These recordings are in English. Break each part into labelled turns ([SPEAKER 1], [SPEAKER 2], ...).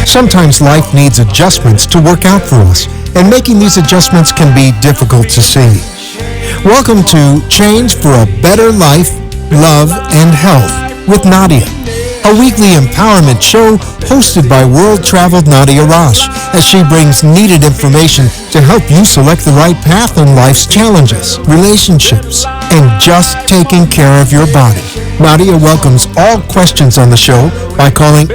[SPEAKER 1] Sometimes life needs adjustments to work out for us, and making these adjustments can be difficult to see. Welcome to Change for a Better Life, Love, and Health with Nadia, a weekly empowerment show hosted by world-traveled Nadia Rosh, as she brings needed information to help you select the right path in life's challenges, relationships, and just taking care of your body. Nadia welcomes all questions on the show by calling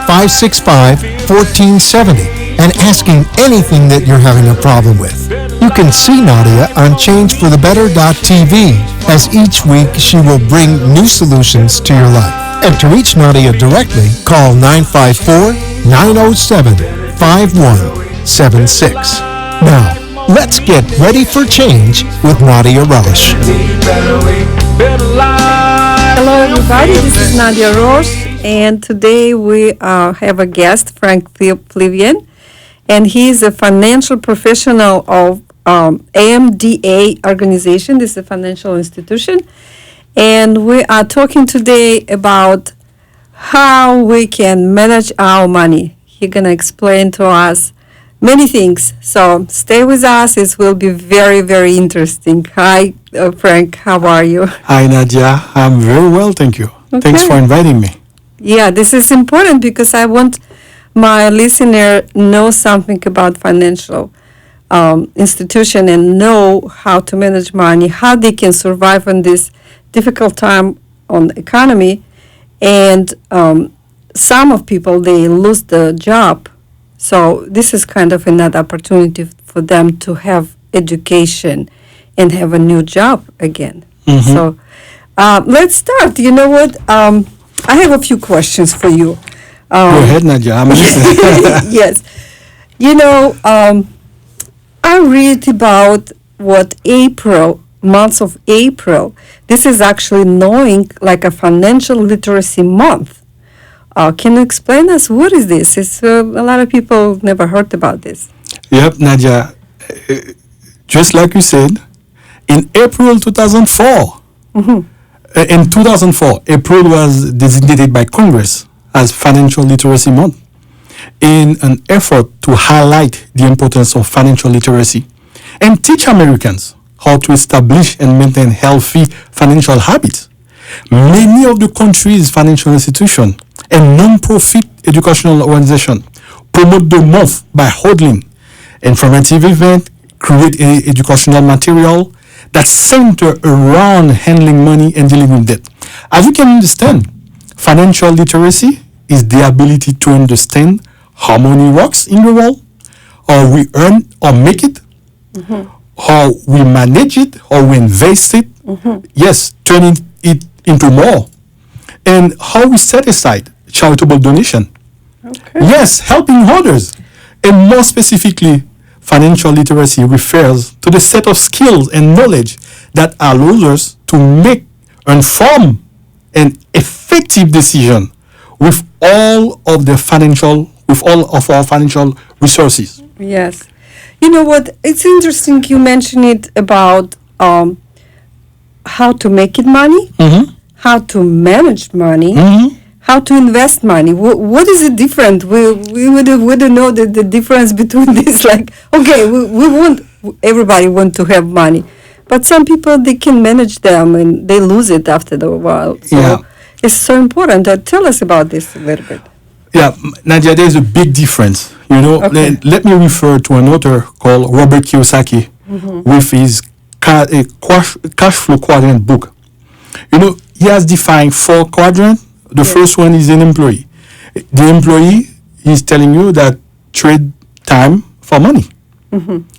[SPEAKER 1] 888-565-1470 and asking anything that you're having a problem with. You can see Nadia on changeforthebetter.tv, as each week she will bring new solutions to your life. And to reach Nadia directly, call 954-907-5176. Now, let's get ready for change with Nadia Rosh.
[SPEAKER 2] Hello everybody, this is Nadia Rosh, and today we have a guest, Frank Flivian, and he is a financial professional of AMDA organization. This is a financial institution, and we are talking today about how we can manage our money. He's going to explain to us many things, so stay with us. It will be very, very interesting. Hi, Frank, how are you?
[SPEAKER 3] Hi, Nadia. I'm very well, thank you.
[SPEAKER 2] Okay.
[SPEAKER 3] Thanks for inviting me.
[SPEAKER 2] Yeah, this is important because I want my listener know something about financial institution and know how to manage money, how they can survive in this difficult time on the economy. And some of people, they lose the job. So this is kind of another opportunity for them to have education and have a new job again.
[SPEAKER 3] Mm-hmm.
[SPEAKER 2] So let's start. You know what? I have a few questions for you.
[SPEAKER 3] Go ahead, Nadia. I'm listening.
[SPEAKER 2] Yes. You know, I read about what month of April, this is actually knowing like a financial literacy month. Can you explain us what is this? It's a lot of people never heard about this.
[SPEAKER 3] Yep, Nadia. Just like you said, in April 2004, in 2004, April was designated by Congress as Financial Literacy Month in an effort to highlight the importance of financial literacy and teach Americans how to establish and maintain healthy financial habits. Many of the country's financial institutions and non-profit educational organizations promote the month by holding informative events, create educational material that center around handling money and dealing with debt. As you can understand, financial literacy is the ability to understand how money works in the world, how we earn or make it, how we manage it, how we invest it, yes, turning it into more, and how we set aside charitable donation.
[SPEAKER 2] Okay.
[SPEAKER 3] Yes, helping others. And more specifically, financial literacy refers to the set of skills and knowledge that allows us to make informed and effective decisions with all of our financial resources.
[SPEAKER 2] Yes. You know what? It's interesting you mentioned it about how to make it money, how to manage money, how to invest money. What is it different? We wouldn't know the difference between this. Like, okay, everybody want to have money, but some people, they can manage them and they lose it after a while. So it's so important. Tell us about this a little bit.
[SPEAKER 3] Yeah, Nadia, there's a big difference. You know, let me refer to an author called Robert Kiyosaki with his cash flow quadrant book. You know, he has defined 4 quadrants. The first one is an employee. The employee is telling you that trade time for money.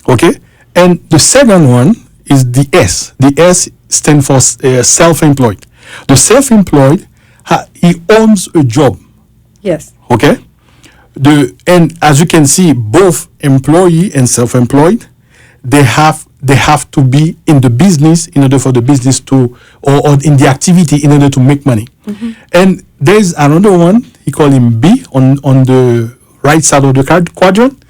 [SPEAKER 3] Okay? And the second one is the S. The S stands for self-employed. The self-employed, he owns a job.
[SPEAKER 2] Yes.
[SPEAKER 3] Okay? And as you can see, both employee and self-employed, they have to be in the business in order for the business to, or in the activity in order to make money. And there's another one, he called him B on the right side of the quadrant.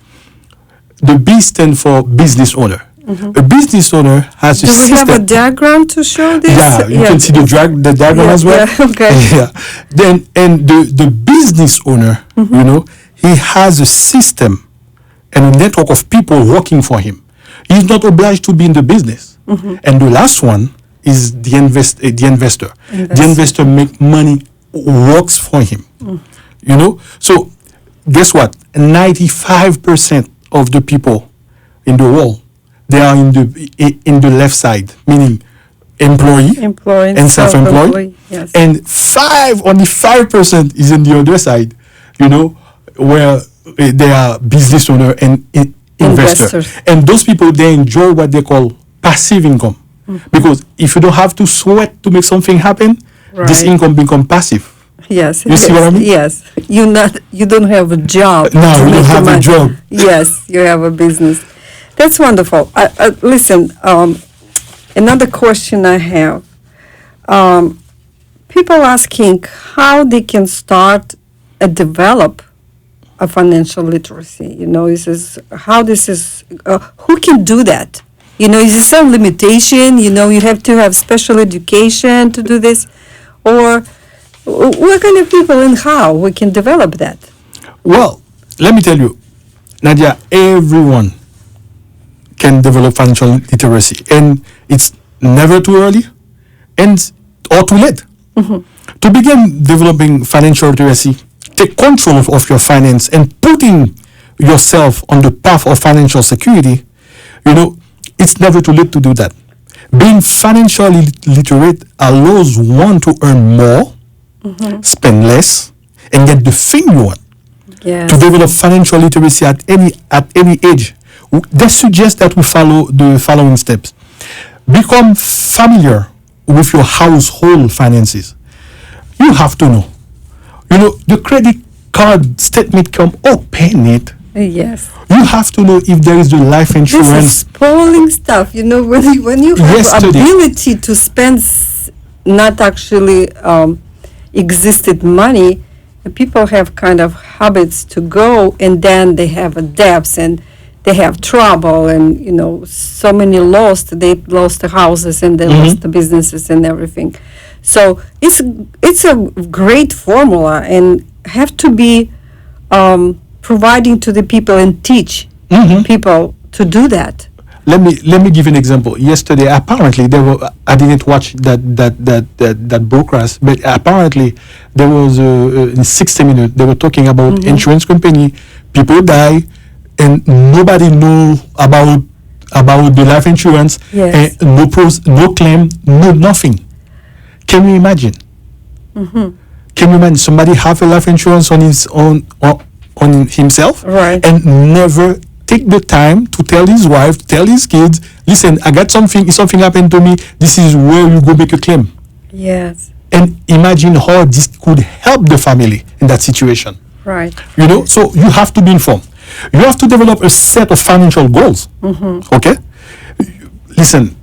[SPEAKER 3] The B stands for business owner. A business owner has a system.
[SPEAKER 2] Do we have a diagram to show this?
[SPEAKER 3] Yeah, you can see the diagram as well.
[SPEAKER 2] Yeah, okay.
[SPEAKER 3] Yeah. Then, and the business owner, you know, he has a system and a network of people working for him. He's not obliged to be in the business. And the last one is the investor. The investor make money, works for him. You know, so guess what? 95% of the people in the world, they are in the left side, meaning employee and self-employed.
[SPEAKER 2] Yes.
[SPEAKER 3] And only 5% is in the other side, you know, where they are business owner and investor.
[SPEAKER 2] Investors.
[SPEAKER 3] And those people, they enjoy what they call passive income. Because if you don't have to sweat to make something happen, this
[SPEAKER 2] Right.
[SPEAKER 3] income become passive.
[SPEAKER 2] Yes.
[SPEAKER 3] You see what I mean?
[SPEAKER 2] Yes. You don't have a job.
[SPEAKER 3] No,
[SPEAKER 2] to
[SPEAKER 3] you don't
[SPEAKER 2] make the
[SPEAKER 3] have a
[SPEAKER 2] money.
[SPEAKER 3] job.
[SPEAKER 2] Yes, you have a business. That's wonderful. Listen, another question I have. People asking how they can start and develop a financial literacy. You know, who can do that? You know, is there some limitation? You know, you have to have special education to do this, or what kind of people and how we can develop that?
[SPEAKER 3] Well, let me tell you, Nadia, everyone can develop financial literacy, and it's never too early or too late. To begin developing financial literacy, take control of your finance and putting yourself on the path of financial security. You know, it's never too late to do that. Being financially literate allows one to earn more, spend less, and get the thing you want.
[SPEAKER 2] Yes.
[SPEAKER 3] To develop financial literacy at any age, they suggest that we follow the following steps. Become familiar with your household finances. You have to know. You know, the credit card statement come, open it.
[SPEAKER 2] Yes.
[SPEAKER 3] You have to know if there is the life
[SPEAKER 2] This is
[SPEAKER 3] insurance.
[SPEAKER 2] spoiling stuff. You know, when you have
[SPEAKER 3] Yesterday.
[SPEAKER 2] ability to spend not actually existed money, people have kind of habits to go, and then they have a debts and they have trouble, and you know, so many they lost the houses and they lost the businesses and everything. So it's a great formula, and have to be providing to the people and teach people to do that.
[SPEAKER 3] Let me give you an example. Yesterday, apparently I didn't watch that broadcast, but apparently there was in 60 Minutes they were talking about insurance company. People die, and nobody know about the life insurance.
[SPEAKER 2] Yes.
[SPEAKER 3] And no claim, no nothing. Can you imagine? Can you imagine somebody have a life insurance on himself,
[SPEAKER 2] Right.
[SPEAKER 3] and never take the time to tell his wife, tell his kids, listen, I got something, if something happened to me, this is where you go make a claim.
[SPEAKER 2] Yes.
[SPEAKER 3] And imagine how this could help the family in that situation.
[SPEAKER 2] Right.
[SPEAKER 3] You know, so you have to be informed. You have to develop a set of financial goals. Okay? Listen,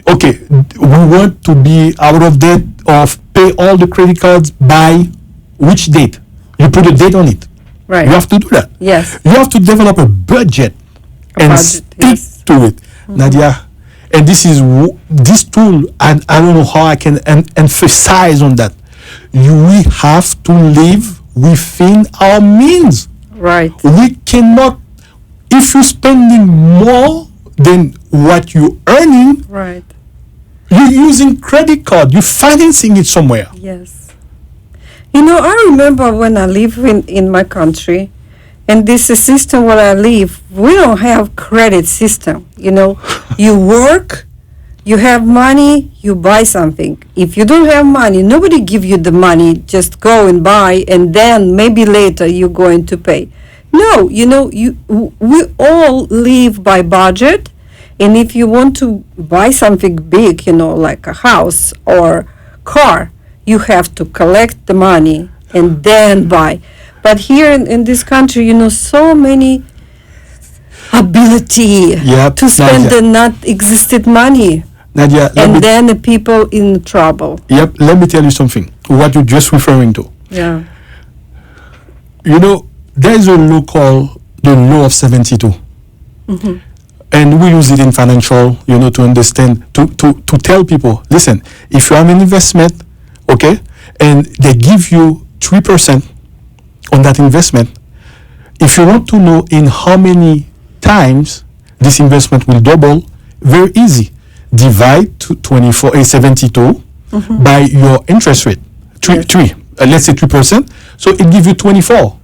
[SPEAKER 3] okay, we want to be out of debt or pay all the credit cards by which date? You put a date on it.
[SPEAKER 2] Right.
[SPEAKER 3] You have to do that.
[SPEAKER 2] Yes.
[SPEAKER 3] You have to develop a budget and
[SPEAKER 2] budget,
[SPEAKER 3] stick
[SPEAKER 2] yes.
[SPEAKER 3] to it, Nadia. And this is this tool, and I don't know how I can emphasize on that. We have to live within our means.
[SPEAKER 2] Right.
[SPEAKER 3] We cannot, if you're spending more than what you're earning,
[SPEAKER 2] Right.
[SPEAKER 3] you're using credit card, you're financing it somewhere.
[SPEAKER 2] Yes. You know, I remember when I live in my country, and this is system where I live, we don't have credit system. You know, you work, you have money, you buy something. If you don't have money, nobody give you the money, just go and buy, and then maybe later you're going to pay. No, you know, we all live by budget, and if you want to buy something big, you know, like a house or car, you have to collect the money and then buy. But here in this country, you know, so many ability
[SPEAKER 3] Yep,
[SPEAKER 2] to spend
[SPEAKER 3] Nadia.
[SPEAKER 2] the not existed money,
[SPEAKER 3] Nadia,
[SPEAKER 2] and then the people in trouble.
[SPEAKER 3] Yep, let me tell you something. What you're just referring to.
[SPEAKER 2] Yeah.
[SPEAKER 3] You know, there's a law called the Law of 72. And we use it in financial, you know, to understand, to tell people, listen, if you have an investment, okay, and they give you 3% on that investment, if you want to know in how many times this investment will double, very easy. Divide to 72 by your interest rate, let's say 3%. So it gives you 24.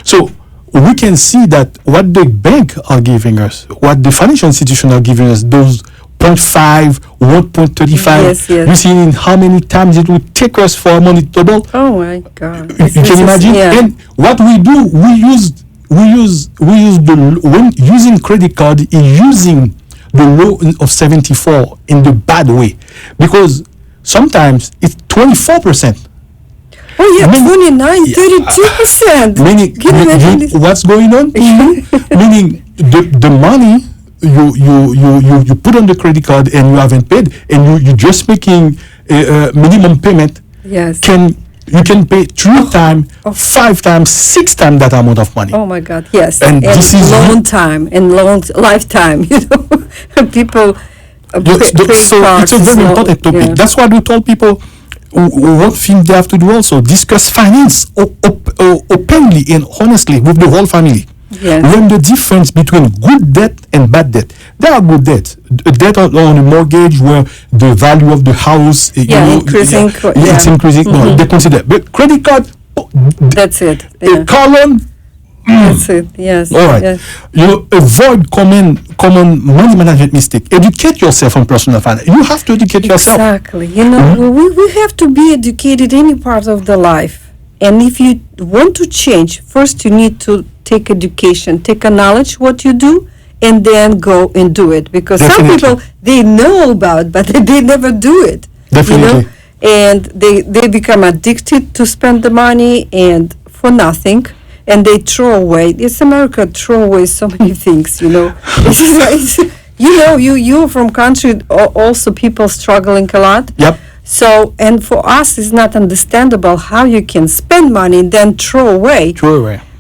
[SPEAKER 3] So we can see that what the bank are giving us, what the financial institution are giving us, those 0.5, 1.35.
[SPEAKER 2] Yes.
[SPEAKER 3] You see in how many times it will take us for our money to double.
[SPEAKER 2] Oh my God!
[SPEAKER 3] You can imagine. And what we do, we use the when using credit card is using the law of 74 in the bad way, because sometimes it's 24%.
[SPEAKER 2] Oh yeah, 29, 32%.
[SPEAKER 3] Meaning, what's going on? Meaning the money you put on the credit card and you haven't paid, and you're just making a minimum payment.
[SPEAKER 2] Yes.
[SPEAKER 3] You can pay 3 times, 5 times, 6 times that amount of money.
[SPEAKER 2] Oh my God! Yes.
[SPEAKER 3] And this is
[SPEAKER 2] long time and long lifetime. People.
[SPEAKER 3] So it's a very important topic.
[SPEAKER 2] Yeah.
[SPEAKER 3] That's why we told people what thing they have to do also. Discuss finance openly and honestly with the whole family.
[SPEAKER 2] Yes.
[SPEAKER 3] Learn the difference between good debt and bad debt. There are good debt. A debt on a mortgage where the value of the house
[SPEAKER 2] increasing.
[SPEAKER 3] It's increasing. No, they consider. But credit card,
[SPEAKER 2] that's it.
[SPEAKER 3] A car loan.
[SPEAKER 2] That's it. Yes.
[SPEAKER 3] All right.
[SPEAKER 2] Yes.
[SPEAKER 3] Avoid common money management mistake. Educate yourself on personal finance. You have to educate yourself.
[SPEAKER 2] Exactly. We have to be educated any part of the life. And if you want to change, first you need to take education, take a knowledge what you do, and then go and do it. Because
[SPEAKER 3] Definitely.
[SPEAKER 2] some people, they know about, but they never do it.
[SPEAKER 3] Definitely.
[SPEAKER 2] And they become addicted to spend the money and for nothing. And they throw away. It's America, throw away so many things, You're from country, also people struggling a lot.
[SPEAKER 3] Yep.
[SPEAKER 2] So, and for us, it's not understandable how you can spend money and then throw away.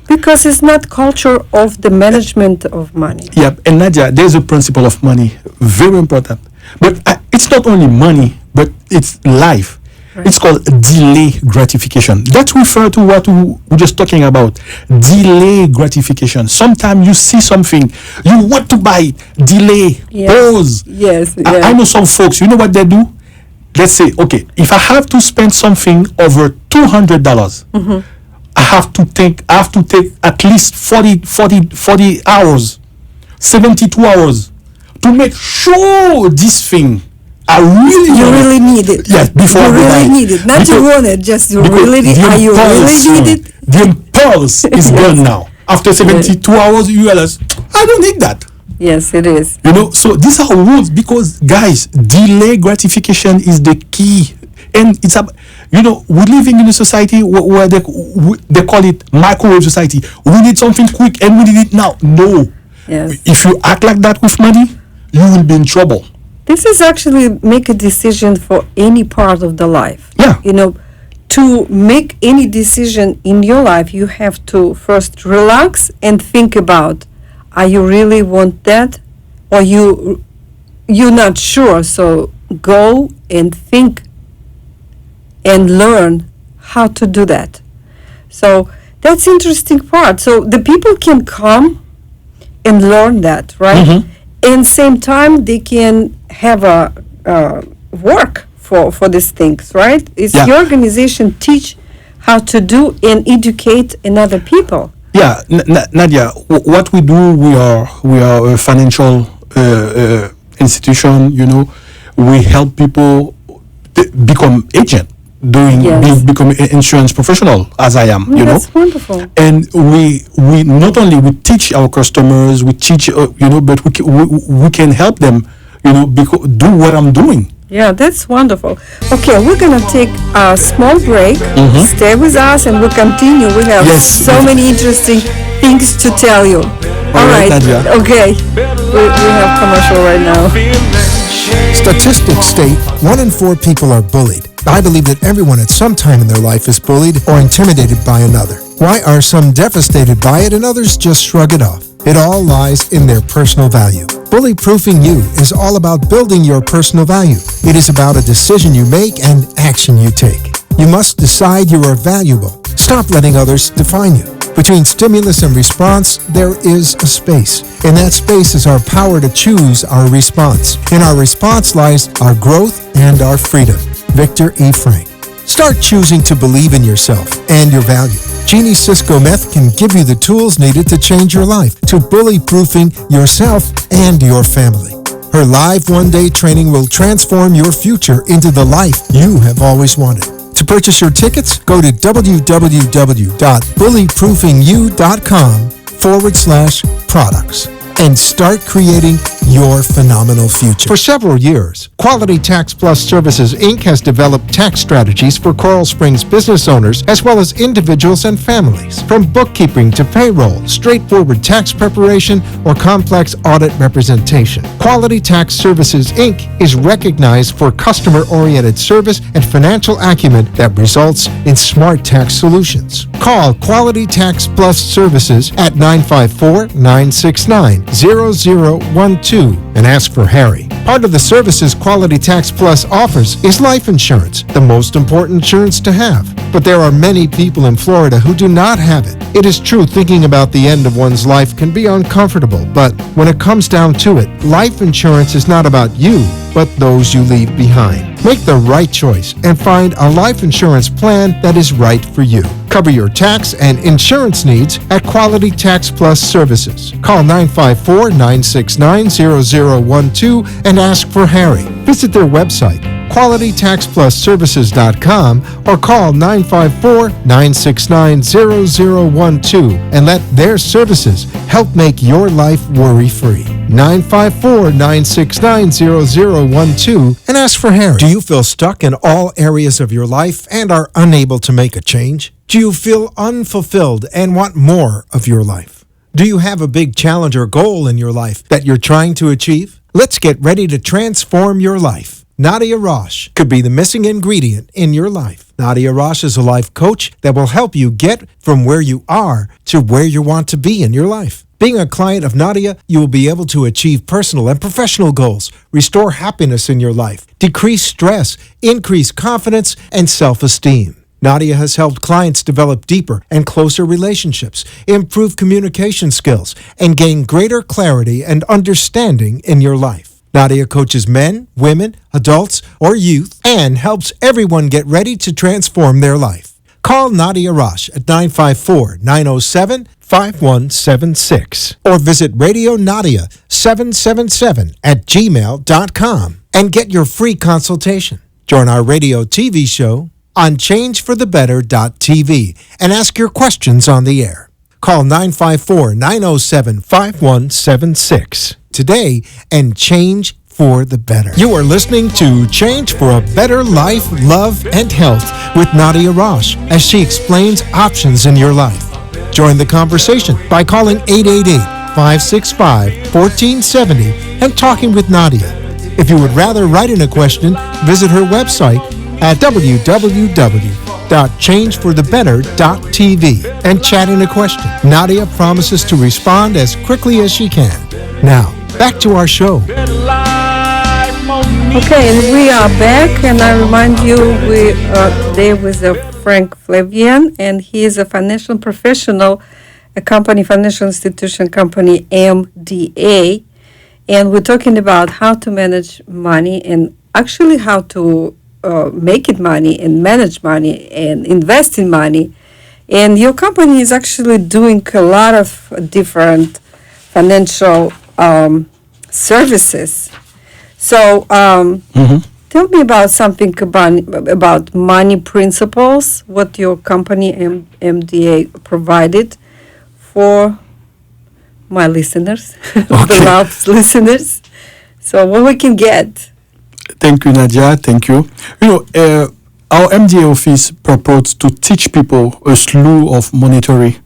[SPEAKER 2] Because it's not culture of the management of money.
[SPEAKER 3] Yep. And Nadia, there's a principle of money, very important. But it's not only money, but it's life. Right. It's called delay gratification. That refers to what we were just talking about. Delay gratification. Sometimes you see something, you want to buy it, delay, pause.
[SPEAKER 2] Yes.
[SPEAKER 3] I know some folks, you know what they do? Let's say, okay, if I have to spend something over $200, I have to take at least 40 hours, 72 hours to make sure this thing I really
[SPEAKER 2] need it.
[SPEAKER 3] Yes, before
[SPEAKER 2] you really need it. Not you want it, just you really need it. You really need it.
[SPEAKER 3] The impulse is gone now. After 72 hours, you realize, I don't need that.
[SPEAKER 2] Yes, it is.
[SPEAKER 3] So these are rules because, guys, delay gratification is the key. And it's we're living in a society where they call it microwave society. We need something quick and we need it now. No.
[SPEAKER 2] Yes.
[SPEAKER 3] If you act like that with money, you will be in trouble.
[SPEAKER 2] This is actually make a decision for any part of the life.
[SPEAKER 3] Yeah.
[SPEAKER 2] To make any decision in your life, you have to first relax and think about, are you really want that? Or you're not sure, so go and think and learn how to do that. So that's interesting part. So the people can come and learn that, right? And same time they can have a work for these things, right? It's your organization teach how to do and educate another people.
[SPEAKER 3] Yeah, Nadia, what we do, we are a financial institution. We help people become agent, become an insurance professional, as I am.
[SPEAKER 2] That's wonderful.
[SPEAKER 3] And we not only we teach our customers, we teach but we can help them, do what I'm doing.
[SPEAKER 2] Yeah, that's wonderful. Okay, we're going to take a small break. Stay with us and we'll continue. We have so many interesting things to tell you. All right.
[SPEAKER 3] Nadia.
[SPEAKER 2] Okay. We have commercial right now.
[SPEAKER 1] Statistics state 1 in 4 people are bullied. I believe that everyone at some time in their life is bullied or intimidated by another. Why are some devastated by it and others just shrug it off? It all lies in their personal value. Bully-proofing you is all about building your personal value. It is about a decision you make and action you take. You must decide you are valuable. Stop letting others define you. Between stimulus and response, there is a space. In that space is our power to choose our response. In our response lies our growth and our freedom. Victor E. Frank. Start choosing to believe in yourself and your value. Jeannie Cisco Meth can give you the tools needed to change your life, to bully-proofing yourself and your family. Her live one-day training will transform your future into the life you have always wanted. To purchase your tickets, go to www.bullyproofing.you.com/products and start creating your phenomenal future. For several years, Quality Tax Plus Services, Inc. has developed tax strategies for Coral Springs business owners as well as individuals and families. From bookkeeping to payroll, straightforward tax preparation, or complex audit representation, Quality Tax Services, Inc. is recognized for customer-oriented service and financial acumen that results in smart tax solutions. Call Quality Tax Plus Services at 954-969-0012 and ask for Harry. Part of the services Quality Tax Plus offers is life insurance, the most important insurance to have. But there are many people in Florida who do not have it. It is true thinking about the end of one's life can be uncomfortable, but when it comes down to it, life insurance is not about you, but those you leave behind. Make the right choice and find a life insurance plan that is right for you. Cover your tax and insurance needs at Quality Tax Plus Services. Call 954-969-0012 and ask for Harry. Visit their website, qualitytaxplusservices.com, or call 954-969-0012 and let their services help make your life worry-free. 954-969-0012 and ask for Harry. Do you feel stuck in all areas of your life and are unable to make a change? Do you feel unfulfilled and want more of your life? Do you have a big challenge or goal in your life that you're trying to achieve? Let's get ready to transform your life. Nadia Rosh could be the missing ingredient in your life. Nadia Rosh is a life coach that will help you get from where you are to where you want to be in your life. Being a client of Nadia, you will be able to achieve personal and professional goals, restore happiness in your life, decrease stress, increase confidence, and self-esteem. Nadia has helped clients develop deeper and closer relationships, improve communication skills, and gain greater clarity and understanding in your life. Nadia coaches men, women, adults, or youth, and helps everyone get ready to transform their life. Call Nadia Rosh at 954-907-5176 or visit RadioNadia777@gmail.com and get your free consultation. Join our radio TV show on changeforthebetter.tv and ask your questions on the air. Call 954-907-5176 today and change for the better. You are listening to Change for a Better Life, Love, and Health with Nadia Rosh as she explains options in your life. Join the conversation by calling 888-565-1470 and talking with Nadia. If you would rather write in a question, visit her website at www.changeforthebetter.tv and chat in a question. Nadia promises to respond as quickly as she can. Now, back to our show.
[SPEAKER 2] Okay, and we are back, and I remind you we are today with Frank Flavian, and he is a financial professional, a financial institution company, MDA, and we're talking about how to manage money and actually how to make it money and manage money and invest in money. And your company is actually doing a lot of different financial services. So tell me about something about money principles, what your company MDA provided for my listeners, the love listeners. So what we can get.
[SPEAKER 3] Thank you, Nadia. Thank you. Our MDA office purports to teach people a slew of monetary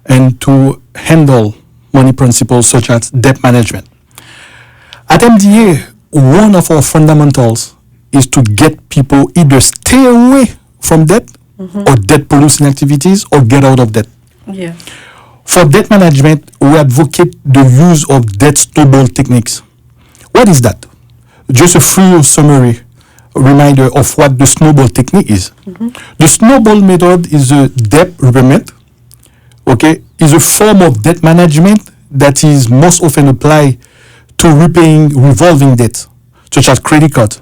[SPEAKER 3] and to handle money principles such as debt management. At MDA, one of our fundamentals is to get people either stay away from debt or debt-producing activities or get out of debt.
[SPEAKER 2] Yeah.
[SPEAKER 3] For debt management, we advocate the use of debt snowball techniques. What is that? Just a free summary reminder of what the snowball technique is. The snowball method is a debt repayment okay, is a form of debt management that is most often applied to repaying revolving debt, such as credit card.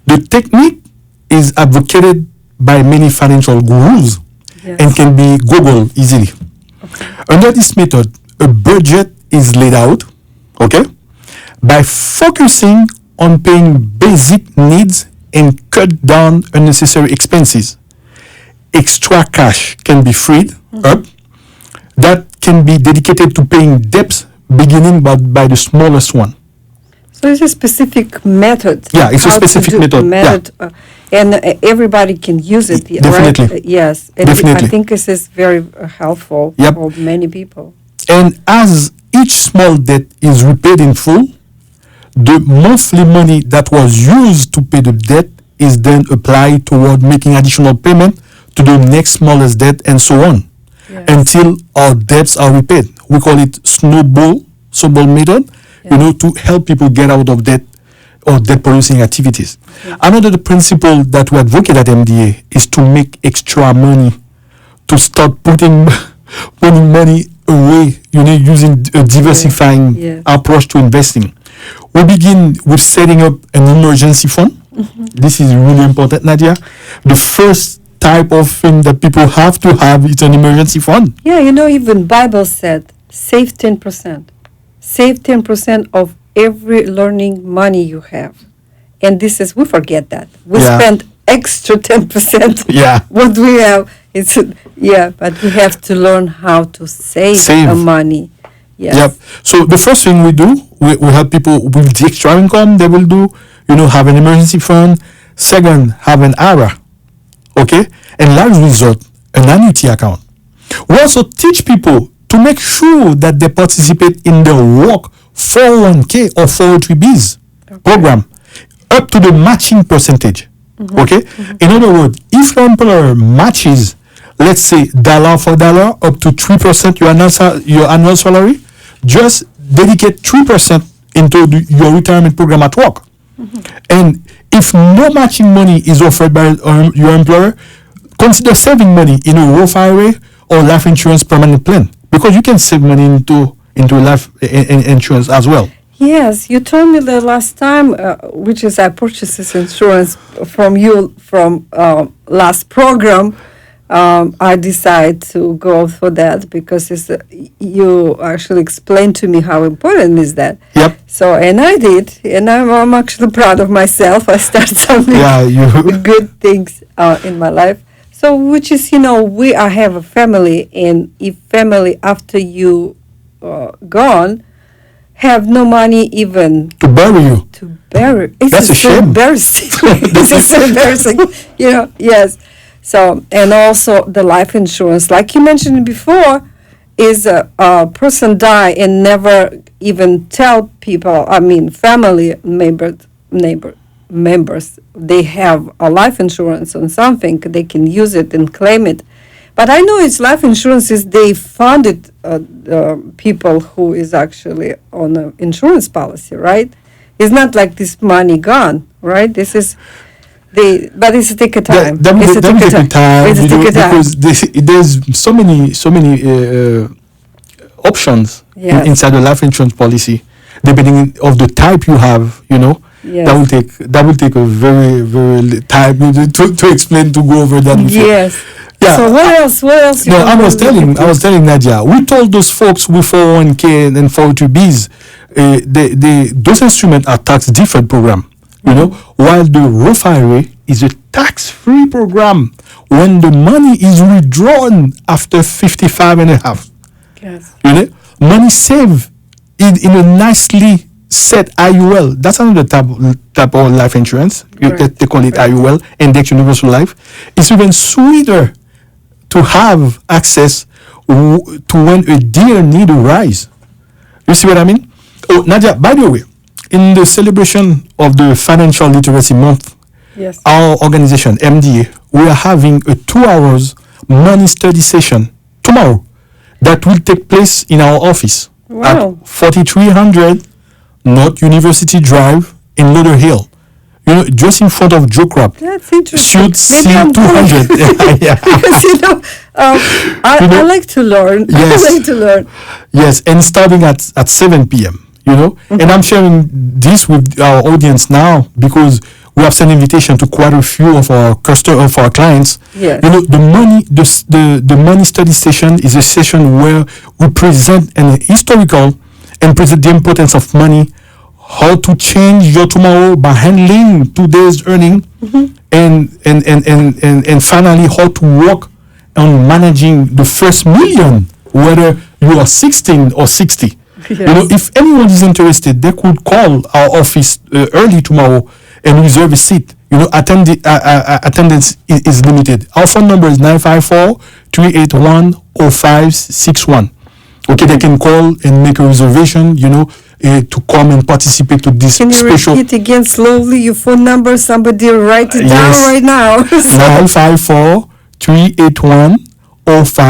[SPEAKER 3] The technique is advocated by many financial gurus and can be Googled easily. Under this method, a budget is laid out, okay, by focusing on paying basic needs and cut down unnecessary expenses. Extra cash can be freed up that can be dedicated to paying debts, beginning by the smallest one.
[SPEAKER 2] So it's a specific method.
[SPEAKER 3] Yeah, it's a
[SPEAKER 2] how to
[SPEAKER 3] specific
[SPEAKER 2] do
[SPEAKER 3] method.
[SPEAKER 2] method and everybody can use it,
[SPEAKER 3] Definitely.
[SPEAKER 2] right? Yes. And
[SPEAKER 3] Definitely.
[SPEAKER 2] I think this is very helpful
[SPEAKER 3] Yep.
[SPEAKER 2] for many people.
[SPEAKER 3] And as each small debt is repaid in full, the monthly money that was used to pay the debt is then applied toward making additional payment to the next smallest debt, and so on,
[SPEAKER 2] Yes.
[SPEAKER 3] until our debts are repaid. We call it snowball method, to help people get out of debt or debt producing activities. Another principle that we advocate at MDA is to make extra money, to start putting money away, using a diversifying
[SPEAKER 2] Yes.
[SPEAKER 3] approach to investing. We begin with setting up an emergency fund. This is really important, Nadia. The first type of thing that people have to have is an emergency fund.
[SPEAKER 2] Yeah, even Bible said, save 10%. Save 10% of every learning money you have. And we forget that. We
[SPEAKER 3] Yeah.
[SPEAKER 2] spend extra 10%.
[SPEAKER 3] Yeah.
[SPEAKER 2] What we have, but we have to learn how to save. The money. Yes.
[SPEAKER 3] Yep. So the first thing we do, we help people with the extra income. They will do, have an emergency fund. Second, have an IRA. Okay? And last resort, an annuity account. We also teach people to make sure that they participate in the work 401k or 403bs program up to the matching percentage. Okay? In other words, if your employer matches, let's say dollar for dollar, up to 3% your annual salary, just dedicate 3% into your retirement program at work. And if no matching money is offered by your employer, consider saving money in a Roth IRA or life insurance permanent plan, because you can save money into life insurance as well.
[SPEAKER 2] Yes, you told me the last time, which is I purchased this insurance from you from last program. I decided to go for that because you actually explained to me how important is that.
[SPEAKER 3] Yep.
[SPEAKER 2] So, and I did, and I'm actually proud of myself. I started something good things in my life. So, which is, I have a family, and if family after you gone have no money even
[SPEAKER 3] to bury you. That's a shame.
[SPEAKER 2] Embarrassing. It's so embarrassing. Yes. So, and also the life insurance, like you mentioned before, is a person die and never even tell people, family members, they have a life insurance on something, they can use it and claim it. But I know it's life insurance is they funded people who is actually on an insurance policy, right? It's not like this money gone, right? This is... but it's a take a time.
[SPEAKER 3] That will take time because there's so many options inside the life insurance policy, depending of the type you have. That will take a very very time to explain, to go over that.
[SPEAKER 2] Yes.
[SPEAKER 3] Yeah.
[SPEAKER 2] So what else?
[SPEAKER 3] No, I was telling Nadia. We told those folks with 401k and 403bs, those instruments are tax deferred program. While the Roth IRA is a tax-free program when the money is withdrawn after 55 and a half.
[SPEAKER 2] Yes.
[SPEAKER 3] Money saved in a nicely set IUL. That's another type of life insurance.
[SPEAKER 2] Right.
[SPEAKER 3] They call it IUL, Index Universal Life. It's even sweeter to have access to when a dear need arise. You see what I mean? Oh, Nadia, by the way, in the celebration of the Financial Literacy Month,
[SPEAKER 2] yes,
[SPEAKER 3] our organization, MDA, we are having a 2 hours money study session tomorrow that will take place in our office at 4300 North University Drive in Lauderhill. Just in front of Joe Crab.
[SPEAKER 2] That's interesting.
[SPEAKER 3] Suite C200.
[SPEAKER 2] Because I like to learn.
[SPEAKER 3] Yes.
[SPEAKER 2] I like to learn.
[SPEAKER 3] Yes, and starting at 7 p.m., And I'm sharing this with our audience now because we have sent invitation to quite a few of our clients.
[SPEAKER 2] Yes.
[SPEAKER 3] The money study session is a session where we present an historical and present the importance of money, how to change your tomorrow by handling today's earning, and finally how to work on managing the first million, whether you are 16 or 60.
[SPEAKER 2] Yes.
[SPEAKER 3] If anyone is interested, they could call our office early tomorrow and reserve a seat. Attendance is limited. Our phone number is 954-381-0561. Okay, they can call and make a reservation, to come and participate to this
[SPEAKER 2] Can you
[SPEAKER 3] special.
[SPEAKER 2] repeat again slowly your phone number? Somebody write it down right now.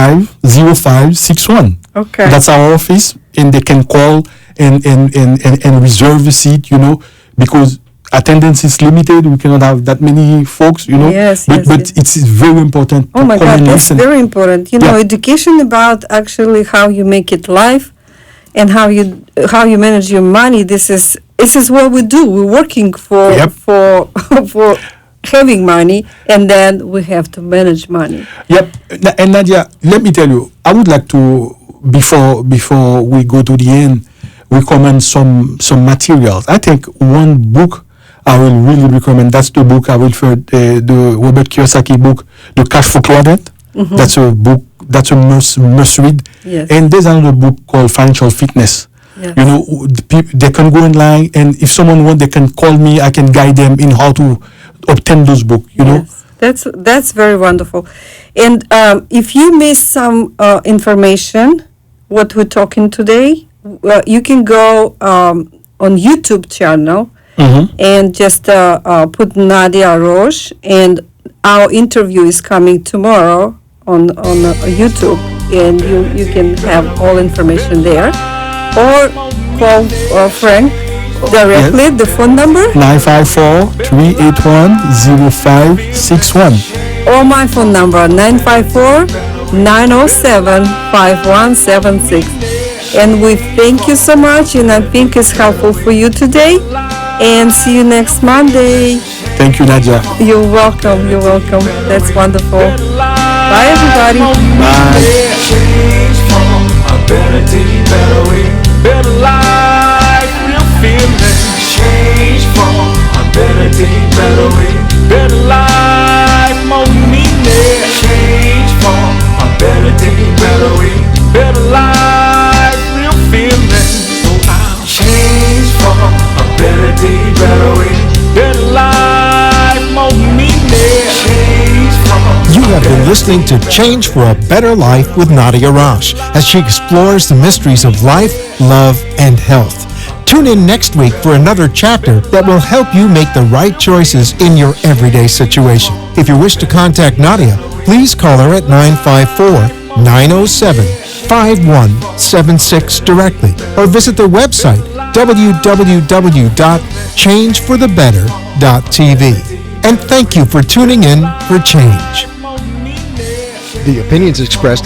[SPEAKER 3] 954-381-0561.
[SPEAKER 2] Okay.
[SPEAKER 3] That's our office, and they can call and reserve a seat, because attendance is limited. We cannot have that many folks,
[SPEAKER 2] Yes,
[SPEAKER 3] but
[SPEAKER 2] yes.
[SPEAKER 3] it's very important
[SPEAKER 2] Oh
[SPEAKER 3] to
[SPEAKER 2] my
[SPEAKER 3] come
[SPEAKER 2] God,
[SPEAKER 3] and
[SPEAKER 2] that's
[SPEAKER 3] listen.
[SPEAKER 2] very important. Education about actually how you make it life and how you manage your money. This is what we do. We're working for
[SPEAKER 3] Yep.
[SPEAKER 2] for having money, and then we have to manage money.
[SPEAKER 3] Yep. And Nadia, let me tell you, I would like to, before we go to the end, recommend some materials. I think one book I will really recommend. That's the book I will refer the Robert Kiyosaki book, The Cash Flow Quadrant. That's a book. That's a must read.
[SPEAKER 2] Yes.
[SPEAKER 3] And there's another book called Financial Fitness.
[SPEAKER 2] Yes.
[SPEAKER 3] They can go online, and if someone wants, they can call me. I can guide them in how to obtain those books.
[SPEAKER 2] Yes. That's very wonderful. And if you missed some information, what we're talking today, you can go on YouTube channel and just put Nadia Rosh, and our interview is coming tomorrow on YouTube, and you can have all information there, or call Frank directly.
[SPEAKER 3] Yes.
[SPEAKER 2] The phone number
[SPEAKER 3] 954-381-0561.
[SPEAKER 2] or my phone number 954-907-5176. And we thank you so much, and I think it's helpful for you today. And see you next Monday.
[SPEAKER 3] Thank you, Nadia.
[SPEAKER 2] You're welcome. You're welcome. That's wonderful. Bye, everybody.
[SPEAKER 3] Bye.
[SPEAKER 4] Change for a better day, better way, better life, real feeling. Change for a better day, better way, better life, more meaning. Change for a better day, better way, better life, real feeling. So I'll change for a better day, better way, better life, more meaning. Change for
[SPEAKER 1] You have been listening to Change for a Better Life with Nadia Rosh as she explores the mysteries of life, love, and health. Tune in next week for another chapter that will help you make the right choices in your everyday situation. If you wish to contact Nadia, please call her at 954-907-5176 directly, or visit their website www.changeforthebetter.tv. And thank you for tuning in for Change. The opinions expressed